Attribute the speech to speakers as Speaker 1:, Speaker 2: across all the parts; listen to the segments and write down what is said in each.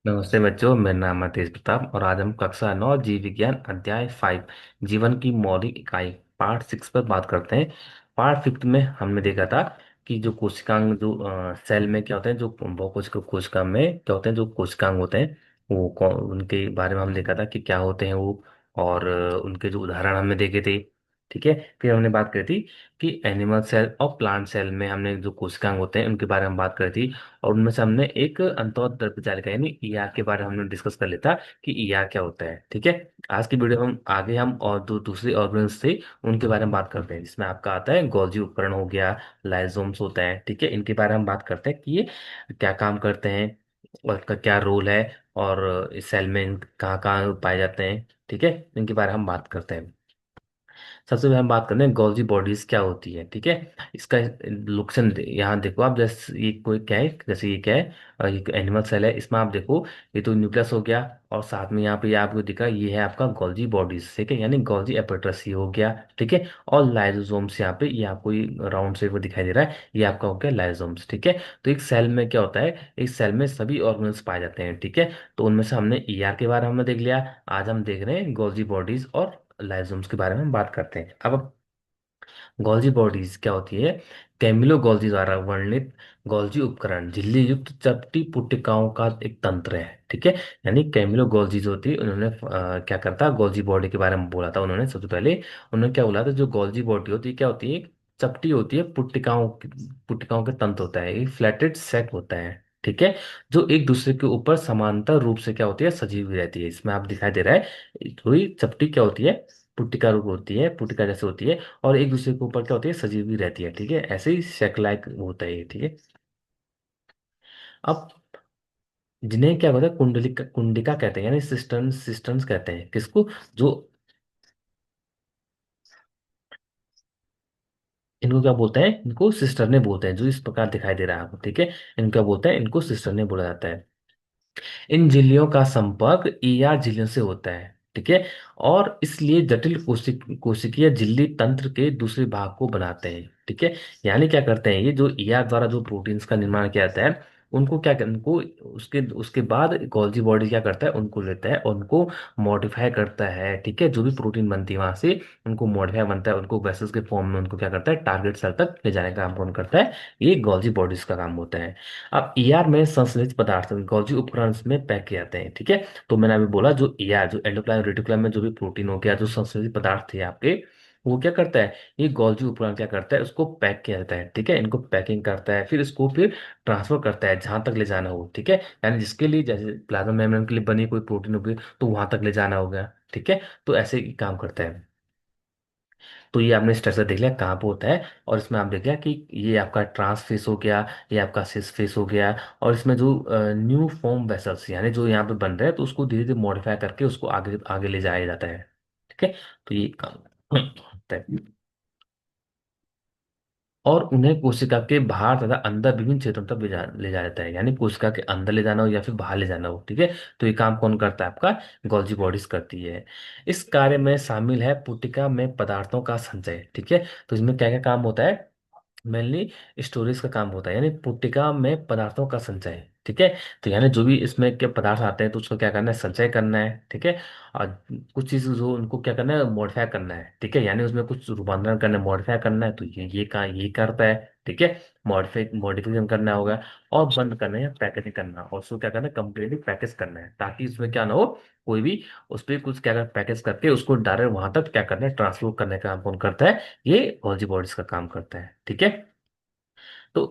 Speaker 1: नमस्ते बच्चों, मेरा नाम है तेज प्रताप और आज हम कक्षा 9 जीव विज्ञान अध्याय 5 जीवन की मौलिक इकाई पार्ट 6 पर बात करते हैं। पार्ट 5 में हमने देखा था कि जो कोशिकांग जो सेल में क्या होते हैं, जो बहुकोशिकीय कोशिका में क्या होते हैं, जो कोशिकांग होते हैं वो उनके बारे में हमने देखा था कि क्या होते हैं वो। और उनके जो उदाहरण हमने देखे थे। ठीक है। फिर हमने बात करी थी कि एनिमल सेल और प्लांट सेल में हमने जो कोशिकांग होते हैं उनके बारे में बात करी थी। और उनमें से हमने एक अंतःद्रव्य जालिका यानी ईआर के बारे में हमने डिस्कस कर लेता कि ईआर क्या होता है। ठीक है। आज की वीडियो में हम आगे हम और दूसरे ऑर्गेन्स थे उनके बारे में बात करते हैं, जिसमें आपका आता है गोल्जी उपकरण हो गया, लाइजोम्स होता है। ठीक है। इनके बारे में हम बात करते हैं कि ये क्या काम करते हैं और इनका क्या रोल है, और इस सेल में कहाँ कहाँ पाए जाते हैं। ठीक है। इनके बारे में हम बात करते हैं। सबसे पहले हम बात करते हैं गोल्जी बॉडीज क्या होती है। ठीक है। इसका लुक्सन यहाँ देखो आप, जैसे ये कोई क्या है, जैसे ये क्या है, ये एनिमल सेल है। इसमें आप देखो ये तो न्यूक्लियस हो गया, और साथ में यहाँ पे ये आपको दिखा ये है आपका गोल्जी बॉडीज। ठीक है, यानी गोल्जी एपेटस ये हो गया। ठीक है। और लाइजोसोम्स यहाँ पे ये आपको राउंड शेप में दिखाई दे रहा है, ये आपका हो गया लाइजोम्स। ठीक है। तो एक सेल में क्या होता है, एक सेल में सभी ऑर्गेनल्स पाए जाते हैं। ठीक है। तो उनमें से हमने ईआर के बारे में हमने देख लिया। आज हम देख रहे हैं गोल्जी बॉडीज और लाइजोम्स के बारे में हम बात करते हैं। अब गोल्जी बॉडीज क्या होती है, कैमिलो गोल्जी द्वारा वर्णित गोल्जी उपकरण झिल्ली युक्त चपटी पुट्टिकाओं का एक तंत्र है। ठीक है। यानी कैमिलो गोल्जी जो होती है उन्होंने क्या करता, गोल्जी बॉडी के बारे में बोला था उन्होंने। सबसे पहले उन्होंने क्या बोला था, जो गोल्जी बॉडी होती है क्या होती है, चपटी होती है, पुट्टिकाओं के तंत्र होता है, एक फ्लैटेड सेट होता है। ठीक है। जो एक दूसरे के ऊपर समांतर रूप से क्या होती है, सजी हुई रहती है। इसमें आप दिखाई दे रहा है थोड़ी चपटी क्या होती है, पुट्टिका रूप होती है, पुट्टिका जैसे होती है, और एक दूसरे के ऊपर क्या होती है, सजी हुई रहती है। ठीक है। ऐसे ही शेक लाइक होता है ये। ठीक है। अब जिन्हें क्या होता है, कुंडलिका कुंडिका कहते हैं, यानी सिस्टन्स सिस्टन्स कहते हैं किसको, जो इनको क्या बोलते हैं, इनको सिस्टरने बोलते हैं, जो इस प्रकार दिखाई दे रहा है आपको। ठीक है। इनको क्या बोलते हैं, इनको सिस्टरने बोला जाता है। इन झिल्लियों का संपर्क ईआर झिल्लियों से होता है। ठीक है। और इसलिए जटिल कोशिकीय झिल्ली तंत्र के दूसरे भाग को बनाते हैं। ठीक है। यानी क्या करते हैं, ये जो ईआर द्वारा जो प्रोटीन्स का निर्माण किया जाता है उनको उनको उसके उसके बाद गोल्जी बॉडी क्या करता है, उनको लेता है और उनको मॉडिफाई करता है। ठीक है। जो भी प्रोटीन बनती है वहां से उनको मॉडिफाई बनता है, उनको वेसल्स के फॉर्म में उनको क्या करता है, टारगेट सेल तक ले जाने का काम कौन करता है, ये गोल्जी बॉडीज का काम होता है। अब ईआर में संश्लेषित पदार्थ गोल्जी उपकरण में पैक किए जाते हैं। ठीक है। तो मैंने अभी बोला जो ईआर, जो एंडोप्लाज्म रेटिकुलम में जो भी प्रोटीन हो गया, जो संश्लेषित पदार्थ थे आपके, वो क्या करता है, ये गोल्जी उपकरण क्या करता है, उसको पैक किया जाता है। ठीक है। इनको पैकिंग करता है, फिर इसको फिर ट्रांसफर करता है जहां तक ले जाना हो। ठीक है। यानी जिसके लिए, जैसे प्लाज्मा मेम्ब्रेन के लिए बनी कोई प्रोटीन होगी तो वहां तक ले जाना होगा। ठीक है। तो ऐसे ही काम करता है। तो ये आपने स्ट्रक्चर देख लिया कहाँ पे होता है, और इसमें आप देख लिया कि ये आपका ट्रांस फेस हो गया, ये आपका सिस फेस हो गया, और इसमें जो न्यू फॉर्म वेसल्स यानी जो यहाँ पे बन रहे हैं तो उसको धीरे धीरे मॉडिफाई करके उसको आगे आगे ले जाया जाता है। ठीक है। तो ये काम होता है। और उन्हें कोशिका के बाहर तथा अंदर विभिन्न क्षेत्रों तक ले जाया जाता है, यानी कोशिका के अंदर ले जाना हो या फिर बाहर ले जाना हो। ठीक है। तो ये काम कौन करता है, आपका गोल्जी बॉडीज करती है। इस कार्य में शामिल है पुट्टिका में पदार्थों का संचय। ठीक है। तो इसमें क्या क्या काम होता है, मेनली स्टोरेज का काम होता है, यानी पुट्टिका में पदार्थों का संचय। ठीक है। तो यानी जो भी इसमें के पदार्थ आते हैं तो उसको क्या करना है, संचय करना है। ठीक है। और कुछ चीज़ जो उनको क्या करना है, मॉडिफाई करना है। ठीक है। यानी उसमें कुछ रूपांतरण करना है, मॉडिफाई करना है, तो ये कहाँ ये करता है। ठीक है। मॉडिफिकेशन करना होगा, और बंद करना है या पैकेजिंग करना, और उसको क्या करना है, कंप्लीटली पैकेज करना है, ताकि उसमें क्या ना हो, कोई भी उस पर कुछ क्या पैकेज करके उसको डायरेक्ट वहां तक क्या करना है, ट्रांसपोर्ट करने का काम कौन करता है, ये गोल्जी बॉडीज का काम करता है। ठीक है। तो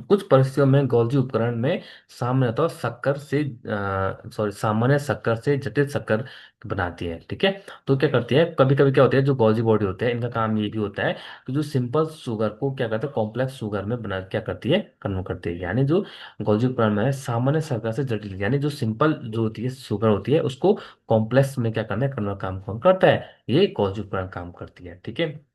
Speaker 1: कुछ परिस्थितियों में गोल्जी उपकरण में सामान्यतः शक्कर से सामान्य शक्कर से जटिल शक्कर बनाती है। ठीक है। तो क्या करती है, कभी कभी क्या होता है, जो गोल्जी बॉडी होते हैं इनका काम ये भी होता है कि जो सिंपल शुगर को क्या करते हैं, कॉम्प्लेक्स शुगर में बना क्या करती है, कन्वर्ट करती है। यानी जो गोल्जी उपकरण में है सामान्य शक्कर से जटिल, यानी जो सिंपल जो होती है शुगर होती है उसको कॉम्प्लेक्स में क्या करना है, कन्वर्ट काम कौन करता है, ये गोल्जी उपकरण काम करती है। ठीक है।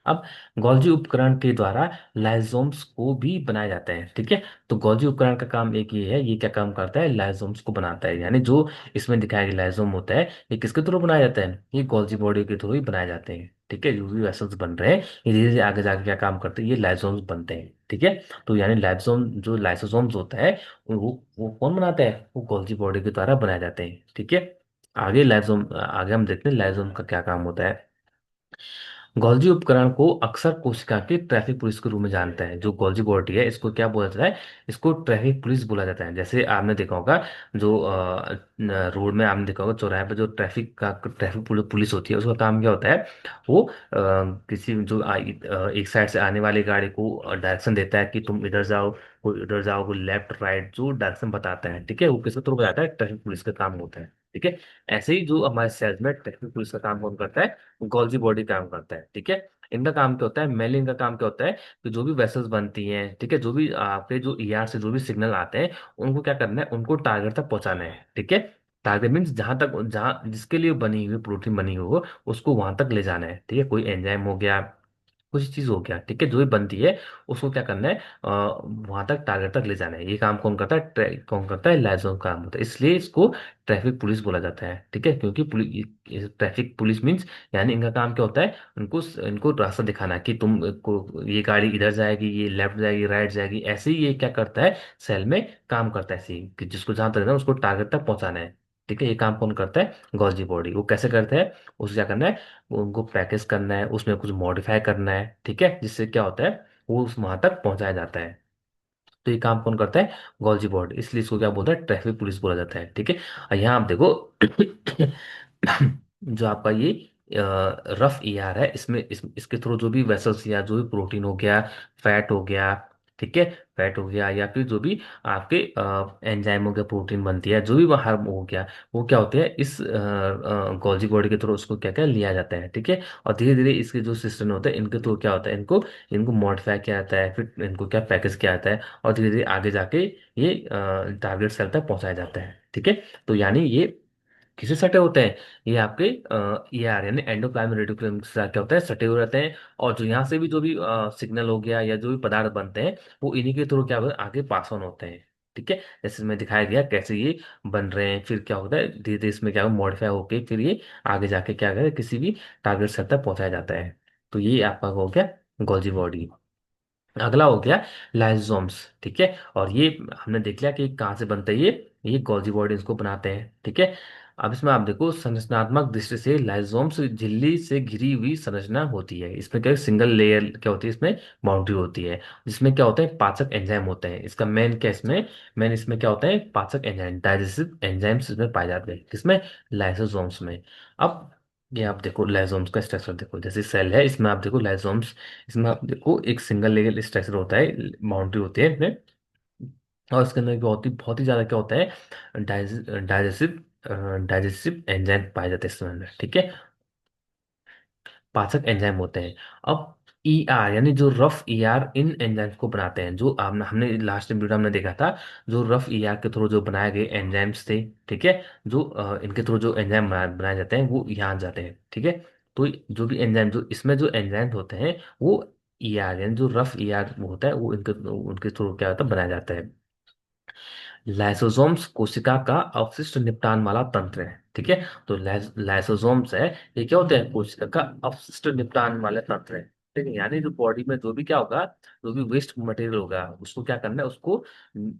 Speaker 1: अब गोल्जी उपकरण के द्वारा लाइसोम्स को भी बनाए जाते हैं। ठीक है। तो गोल्जी उपकरण का काम एक ये है, ये क्या काम करता है, लाइसोम्स को बनाता है। यानी जो इसमें दिखाया गया लाइसोम होता है ये किसके थ्रू बनाया जाता है, ये गोल्जी बॉडी के थ्रू ही बनाए जाते हैं। ठीक है, यूवी वेसल्स बन रहे हैं, ये धीरे धीरे आगे जाके क्या काम करते हैं, ये लाइसोसोम्स बनते हैं। ठीक है, तो यानी लाइसोसोम जो लाइसोसोम्स होता है वो कौन बनाता है, वो गोल्जी बॉडी के द्वारा बनाए जाते हैं। ठीक है, आगे लाइसोम, आगे हम देखते हैं लाइसोम का क्या काम होता है। गोल्जी उपकरण को अक्सर कोशिका की ट्रैफिक पुलिस के रूप में जानते हैं। जो गोल्जी बॉडी है इसको क्या बोला जाता है, इसको ट्रैफिक पुलिस बोला जाता है। जैसे आपने देखा होगा, जो रोड में आपने देखा होगा चौराहे पर जो ट्रैफिक पुलिस होती है, उसका काम क्या होता है, वो किसी जो एक साइड से आने वाली गाड़ी को डायरेक्शन देता है कि तुम इधर जाओ, कोई इधर जाओ, कोई लेफ्ट राइट, जो डायरेक्शन बताता है। ठीक है, वो किसके थ्रू बताता है, ट्रैफिक पुलिस का काम होता है। ठीक है, ऐसे ही जो हमारे सेल्स में ट्रैफिक पुलिस का काम कौन करता है, गोल्जी बॉडी काम करता है। ठीक है, इनका काम क्या होता है, मेनली इनका काम क्या होता है कि जो भी वेसल्स बनती हैं, ठीक है, जो भी आपके जो ईआर से जो भी सिग्नल आते हैं, उनको क्या करना है, उनको टारगेट तक पहुंचाना है। ठीक है, टारगेट मीन्स जहां तक, जहां जिसके लिए बनी हुई प्रोटीन बनी हुई हो, उसको वहां तक ले जाना है। ठीक है, कोई एंजाइम हो गया, कुछ चीज हो गया, ठीक है, जो भी बनती है उसको क्या करना है, वहां तक टारगेट तक ले जाना है। ये काम कौन करता है, कौन करता है, लाइसोम काम होता है। इसलिए इसको ट्रैफिक पुलिस बोला जाता है। ठीक है, क्योंकि ट्रैफिक पुलिस मीन्स यानी इनका काम क्या होता है, उनको इनको रास्ता दिखाना है कि तुम को ये गाड़ी इधर जाएगी, ये लेफ्ट जाएगी, राइट जाएगी। ऐसे ही ये क्या करता है, सेल में काम करता है ऐसे ही, कि जिसको जहां तक जाना है, उसको टारगेट तक पहुंचाना है। ठीक है, ये काम कौन करता है, गॉल्जी बॉडी। वो कैसे करता है, उसे क्या करना है, वो उनको पैकेज करना है, उसमें कुछ मॉडिफाई करना है। ठीक है, जिससे क्या होता है, वो उस वहां तक पहुंचाया जाता है। तो ये काम कौन करता है, गॉल्जी बॉडी। इसलिए इसको क्या बोलता है, ट्रैफिक पुलिस बोला जाता है। ठीक है, और यहाँ आप देखो जो आपका ये रफ ईआर है, इसके थ्रू जो भी वेसल्स या जो भी प्रोटीन हो गया, फैट हो गया, ठीक है, फैट हो गया, या फिर जो भी आपके एंजाइम हो गया, प्रोटीन बनती है, जो भी बाहर हो गया, वो क्या होते हैं, इस गॉल्जी बॉडी के थ्रू उसको क्या क्या लिया जाता है। ठीक है, और धीरे धीरे इसके जो सिस्टम होते हैं, इनके थ्रू क्या होता है, इनको इनको मॉडिफाई किया जाता है, फिर इनको क्या पैकेज किया जाता है, और धीरे धीरे आगे जाके ये टारगेट सेल तक पहुंचाया जाता है। ठीक है, तो यानी ये किसे सटे होते हैं, ये आपके ये आ रहे हैं एंडोप्लाज्मिक रेटिकुलम के साथ क्या होता है, सटे हुए रहते हैं। और जो यहाँ से भी जो भी सिग्नल हो गया या जो भी पदार्थ बनते हैं, वो इन्हीं के थ्रू क्या होता है, आगे पास ऑन होते हैं। ठीक है, जैसे इसमें दिखाया गया कैसे ये बन रहे हैं, फिर क्या होता है, धीरे धीरे इसमें क्या मॉडिफाई होके फिर ये आगे जाके क्या करे, किसी भी टारगेट सेल तक पहुंचाया जाता है। तो ये आपका हो गया गोल्जी बॉडी। अगला हो गया लाइसोसोम्स। ठीक है, और ये हमने देख लिया कि कहाँ से बनता है, ये गोल्जी बॉडी इसको बनाते हैं। ठीक है, अब इसमें आप देखो, संरचनात्मक दृष्टि से लाइसोसोम्स झिल्ली से घिरी हुई संरचना होती है। इसमें क्या सिंगल लेयर क्या होती है, इसमें बाउंड्री होती है, जिसमें क्या होता है, पाचक एंजाइम होते हैं। इसका मेन क्या इसमें, मेन इसमें क्या होता है, पाचक एंजाइम, डाइजेस्टिव एंजाइम्स इसमें पाए जाते हैं, किसमें, लाइसोसोम्स में। अब ये आप देखो लाइसोम्स का स्ट्रक्चर देखो, जैसे सेल है, इसमें आप देखो लाइसोम्स, इसमें आप देखो एक सिंगल लेवल स्ट्रक्चर होता है, बाउंड्री होती है इसमें, और इसके अंदर बहुत ही ज्यादा क्या होता है, डाइजेस्टिव डाइजेस्टिव एंजाइम पाए जाते हैं इसके अंदर। ठीक है, पाचक एंजाइम होते हैं। अब ईआर यानी जो रफ ईआर इन एंजाइम्स को बनाते हैं, जो आपने हमने लास्ट वीडियो में हमने देखा था, जो रफ ईआर के थ्रू जो बनाए गए एंजाइम्स थे। ठीक है, जो इनके थ्रू जो एंजाइम बनाए जाते हैं, वो यहाँ जाते हैं। ठीक है, तो जो भी एंजाइम, जो इसमें जो एंजाइम होते हैं, वो ईआर यानी जो रफ ईआर होता है, वो इनके उनके थ्रू क्या होता है, बनाया जाता है। लाइसोसोम्स कोशिका का अवशिष्ट निपटान वाला तंत्र है। ठीक है, तो लाइसोसोम्स है, ये क्या होते हैं, कोशिका का अवशिष्ट निपटान वाले तंत्र है। ठीक है, यानी जो बॉडी में जो भी क्या होगा, जो भी वेस्ट मटेरियल होगा, उसको क्या करना है, उसको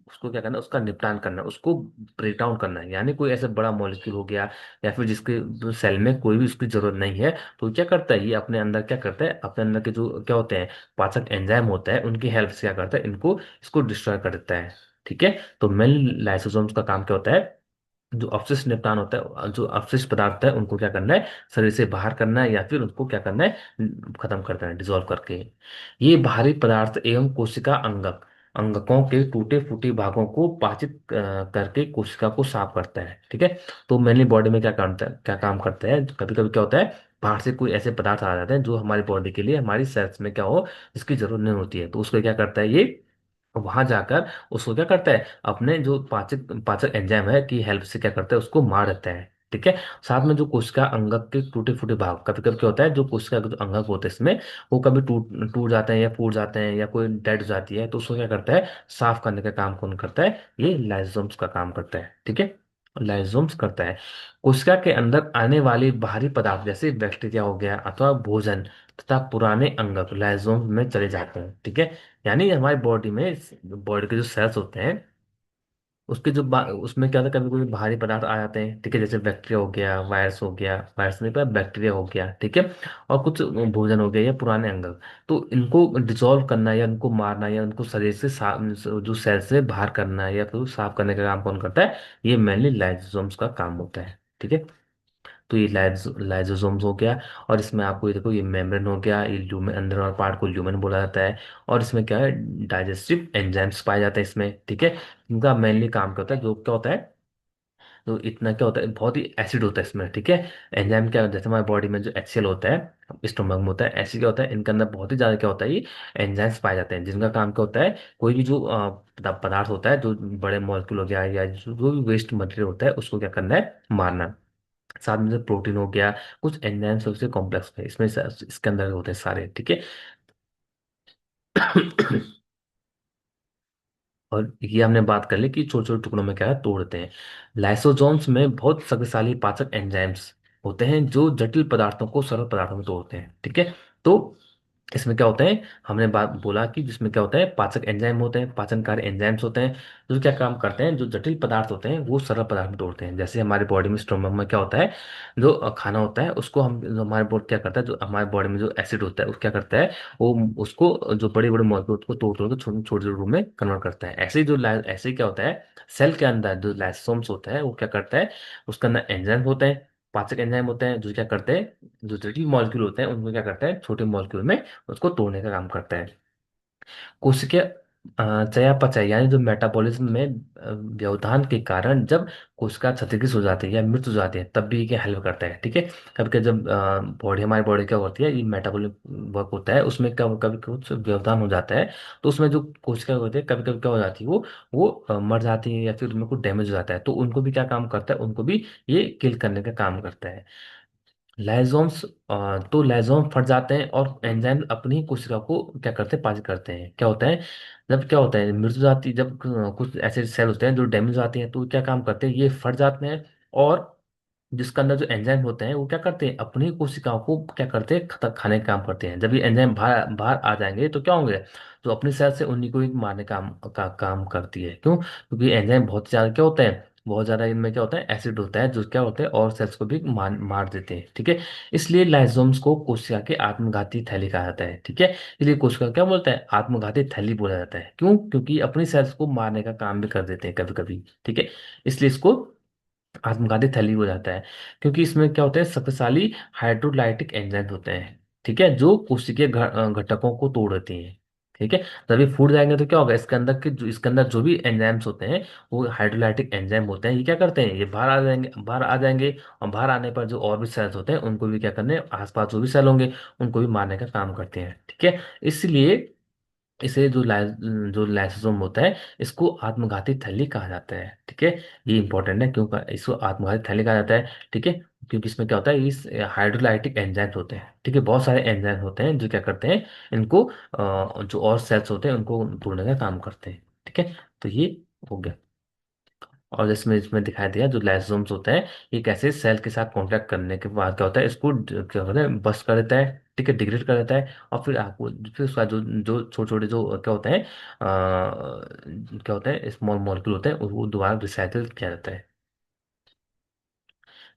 Speaker 1: उसको क्या करना है, उसका निपटान करना है, उसको ब्रेक डाउन करना है। यानी कोई ऐसा बड़ा मॉलिक्यूल हो गया, या फिर जिसके सेल में कोई भी उसकी जरूरत नहीं है, तो क्या करता है, ये अपने अंदर क्या करता है, अपने अंदर के जो क्या होते हैं, पाचक एंजाइम होता है, उनकी हेल्प से क्या करता है, इनको इसको डिस्ट्रॉय कर देता है। ठीक है, तो मेल लाइसोसोम्स का काम क्या होता है, जो अपशिष्ट निपटान होता है, जो अपशिष्ट पदार्थ है, उनको क्या करना है, शरीर से बाहर करना है, या फिर उनको क्या करना है, खत्म कर देना है, डिजोल्व करके। ये बाहरी पदार्थ एवं कोशिका अंगकों के टूटे फूटे भागों को पाचित करके कोशिका को साफ करता है। ठीक है, तो मेनली बॉडी में क्या करता है, क्या काम करता है, कभी कभी क्या होता है, बाहर से कोई ऐसे पदार्थ आ जाते हैं जो हमारी बॉडी के लिए, हमारी सेल्स में क्या हो, इसकी जरूरत नहीं होती है, तो उसको क्या करता है, ये वहां जाकर उसको क्या करता है, अपने जो पाचक पाचक एंजाइम है की हेल्प से क्या करता है, उसको मार देता है। ठीक है, साथ में जो कोशिका अंगक के टूटे फूटे भाग, कभी कभी क्या होता है, जो कोशिका के जो अंगक होते हैं इसमें, वो कभी टूट टूट जाते हैं या फूट जाते हैं, या कोई डेड हो जाती है, तो उसको क्या करता है, साफ करने का काम कौन करता है, ये लाइसोसोम्स का काम करता है। ठीक है, लाइसोम्स करता है, कोशिका के अंदर आने वाली बाहरी पदार्थ जैसे बैक्टीरिया हो गया अथवा भोजन तथा पुराने अंगक लाइसोम में चले जाते हैं। ठीक है, यानी हमारी बॉडी में, बॉडी के जो सेल्स होते हैं उसके जो उसमें क्या होता है, कभी कभी भारी पदार्थ आ जाते हैं। ठीक है, जैसे बैक्टीरिया हो गया, वायरस हो गया, वायरस नहीं पर बैक्टीरिया हो गया। ठीक है, और कुछ भोजन हो गया या पुराने अंग, तो इनको डिसॉल्व करना या इनको मारना या उनको शरीर से जो सेल से बाहर करना या फिर साफ करने का काम कौन करता है? ये मेनली लाइसोसोम्स का काम होता है। ठीक है, तो ये लाइसोसोम्स हो गया। और इसमें आपको ये देखो, ये मेम्ब्रेन हो गया, ये ल्यूमेन, अंदर वाला पार्ट को ल्यूमेन बोला जाता है। और इसमें क्या है, डाइजेस्टिव एंजाइम्स पाए जाते हैं इसमें। ठीक है, इनका मेनली काम क्या होता है, जो क्या होता है, तो इतना क्या होता है, बहुत ही एसिड होता है इसमें। ठीक है, एंजाइम क्या, जैसे हमारी बॉडी में जो HCl होता है, स्टोमक में होता है, ऐसे क्या होता है, इनके अंदर बहुत ही ज्यादा क्या होता है, ये एंजाइम्स पाए जाते हैं, जिनका काम क्या होता है, कोई भी जो पदार्थ होता है, जो बड़े मॉलिक्यूल हो गया या जो भी वेस्ट मटेरियल होता है, उसको क्या करना है, मारना। साथ में से प्रोटीन हो गया, कुछ एंजाइम्स उससे कॉम्प्लेक्स है इसमें, इसके अंदर होते हैं सारे। ठीक है। और ये हमने बात कर ली कि छोटे छोटे टुकड़ों में क्या है, तोड़ते हैं। लाइसोसोम्स में बहुत शक्तिशाली पाचक एंजाइम्स होते हैं जो जटिल पदार्थों को सरल पदार्थों में तोड़ते हैं। ठीक है, तो इसमें क्या होता है, हमने बात बोला कि जिसमें क्या होता है, पाचक एंजाइम होते हैं, पाचनकारी एंजाइम्स होते हैं, जो क्या काम करते हैं, जो जटिल पदार्थ होते हैं वो सरल पदार्थ में तोड़ते हैं। जैसे हमारी बॉडी में, स्टोमक में क्या होता है, जो खाना होता है उसको हम, जो हमारे बॉडी क्या करता है, जो हमारे बॉडी में जो एसिड होता है वो क्या करता है, वो उसको जो बड़े बड़े मॉलिक्यूल को तोड़ तोड़ के छोटे छोटे छोटे रूप में कन्वर्ट करता है। ऐसे ही ऐसे ही क्या होता है, सेल के अंदर जो लाइसोसोम्स होता है वो क्या करता है, उसके अंदर एंजाइम होते हैं, पाचक एंजाइम होते हैं, जो क्या करते हैं, जो जटिल मॉलिक्यूल होते हैं उनको क्या करता है, छोटे मॉलिक्यूल में उसको तोड़ने का काम करता है। कोशिका चयापचय यानी जो मेटाबॉलिज्म में व्यवधान के कारण जब कोशिका क्षतिग्रस्त हो जाती है या मृत हो जाती है, तब भी ये हेल्प करता है। ठीक है, कभी कभी जब बॉडी, हमारी बॉडी क्या होती है, ये मेटाबॉलिक वर्क होता है, उसमें कभी कभी कुछ व्यवधान हो जाता है, तो उसमें जो कोशिका होती है कभी कभी क्या हो जाती है, वो मर जाती है या फिर उनमें कुछ डैमेज हो जाता है, तो उनको भी क्या काम करता है, उनको भी ये किल करने का काम करता है। लाइसोम्स, तो लाइसोम फट जाते हैं और एंजाइम अपनी ही कोशिका को क्या करते हैं, पाचन करते हैं। क्या होता है, जब क्या होता है, मृत्यु जाती, जब कुछ ऐसे सेल होते हैं जो डैमेज आते हैं, तो क्या काम करते हैं, ये फट जाते हैं। और जिसके अंदर जो एंजाइम होते हैं वो क्या करते हैं, अपनी कोशिकाओं को क्या करते हैं, खाने का काम करते हैं। जब ये एंजाइम बाहर बाहर आ जाएंगे तो क्या होंगे, तो अपनी सेल से उन्हीं को ही मारने का काम करती है। क्यों? क्योंकि एंजाइम बहुत ज्यादा क्या होता है, बहुत ज्यादा इनमें क्या होता है, एसिड होता है, जो क्या होता है और सेल्स को भी मार देते हैं। ठीक है, इसलिए लाइसोम्स को कोशिका के आत्मघाती थैली कहा जाता है। ठीक है, इसलिए कोशिका क्या बोलता है, आत्मघाती थैली बोला जाता है। क्यों? क्योंकि अपनी सेल्स को मारने का काम भी कर देते हैं कभी कभी। ठीक है, इसलिए इसको आत्मघाती थैली हो जाता है। क्योंकि इसमें क्या होता है, शक्तिशाली हाइड्रोलाइटिक एंजाइम होते हैं। ठीक है, जो कोशिकीय घटकों को तोड़ देते हैं। ठीक है, जब ये फूट जाएंगे तो क्या होगा, इसके अंदर जो भी एंजाइम्स होते हैं वो हाइड्रोलाइटिक एंजाइम होते हैं, ये क्या करते हैं, ये बाहर आ जाएंगे। और बाहर आने पर जो और भी सेल्स होते हैं उनको भी क्या करने, आसपास जो भी सेल होंगे उनको भी मारने का काम करते हैं। ठीक है, इसलिए इसे जो लाइसोसोम होता है, इसको आत्मघाती थैली कहा जाता है। ठीक है, ये इंपॉर्टेंट है, क्योंकि इसको आत्मघाती थैली कहा जाता है। ठीक है, क्योंकि इसमें क्या होता है, इस हाइड्रोलाइटिक एंजाइम्स होते हैं। ठीक है, बहुत सारे एंजाइम्स होते हैं जो क्या करते हैं, इनको जो और सेल्स होते हैं उनको तोड़ने का काम करते हैं। ठीक है, तो ये हो गया। और इसमें इसमें दिखाई दिया जो लाइसोसोम्स होते हैं, ये कैसे सेल के साथ कांटेक्ट करने के बाद क्या होता है, इसको क्या होता है, बस्ट कर देता है। ठीक है, डिग्रेड कर देता है, और फिर आपको, फिर उसका जो जो छोटे छोटे जो क्या होते हैं, क्या होते हैं, स्मॉल मॉलिक्यूल होते हैं, वो दोबारा रिसाइकल किया जाता है।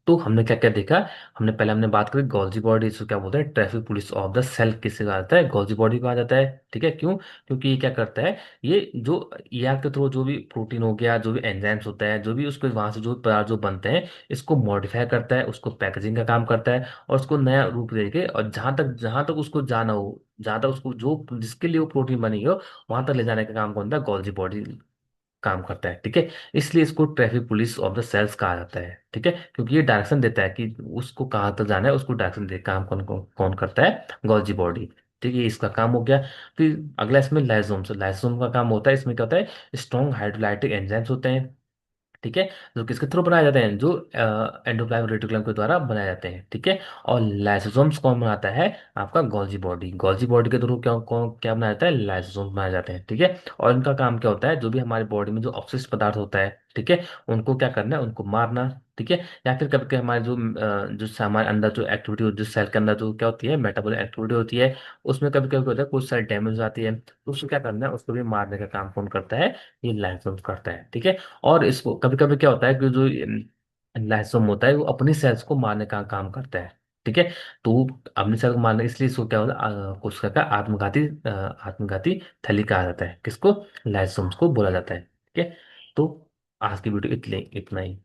Speaker 1: तो हमने क्या क्या देखा, हमने बात करी गॉल्जी बॉडी, इसको क्या बोलते हैं, traffic police of the cell किसे कहा जाता है, गॉल्जी बॉडी कहा जाता है। ठीक है, क्यों? क्योंकि ये क्या करता है, ये जो ER के थ्रू जो भी प्रोटीन हो गया, जो भी एंजाइम्स होता है, जो भी उसके वहां से जो पदार्थ जो बनते हैं, इसको मॉडिफाई करता है, उसको पैकेजिंग का काम करता है, और उसको नया रूप देके, और जहां तक उसको जाना हो, जहां तक उसको जो जिसके लिए वो प्रोटीन बनी हो, वहां तक ले जाने का काम कौन था, गॉल्जी बॉडी काम करता है। ठीक है, इसलिए इसको traffic police of the cells कहा जाता है। ठीक है, क्योंकि ये डायरेक्शन देता है कि उसको कहाँ तक जाना है, उसको डायरेक्शन दे काम कौन कौन कौन करता है, गॉल्जी बॉडी। ठीक है, इसका काम हो गया। फिर अगला इसमें लाइसोम, लाइसोम का काम होता है, इसमें क्या होता है, स्ट्रॉन्ग हाइड्रोलाइटिक एंजाइम्स होते हैं। ठीक है। जो किसके थ्रू बनाए जाते हैं, जो एंडोप्लाज्म रेटिकुलम के द्वारा बनाए जाते हैं। ठीक है। और लाइसोसोम्स कौन बनाता है, आपका गोल्जी बॉडी। गोल्जी बॉडी के थ्रू क्या कौन क्या बनाया जाता है, लाइसोसोम्स बनाए जाते हैं। ठीक है। और इनका काम क्या होता है, जो भी हमारे बॉडी में जो अपशिष्ट पदार्थ होता है, ठीक है, उनको क्या करना है, उनको मारना। ठीक है। या फिर कभी कभी हमारे जो हमारे अंदर जो एक्टिविटी, जो सेल के अंदर जो क्या होती है, मेटाबॉलिक एक्टिविटी होती है, उसमें कभी कभी होता है कुछ सेल डैमेज हो जाती है, तो उसको क्या करना है, उसको भी मारने का काम कौन करता है, ये लाइसोसोम्स करता है। ठीक है। और इसको कभी कभी क्या होता है कि जो लाइसोम होता है वो अपनी सेल्स को मारने का काम करता है। ठीक है। तो अपनी सेल को मारने, इसलिए इसको क्या होता है, कोशिका का आत्मघाती थैली कहा जाता है। किसको, लाइसोम्स को बोला जाता है। ठीक है। तो आज की वीडियो इतने इतना ही।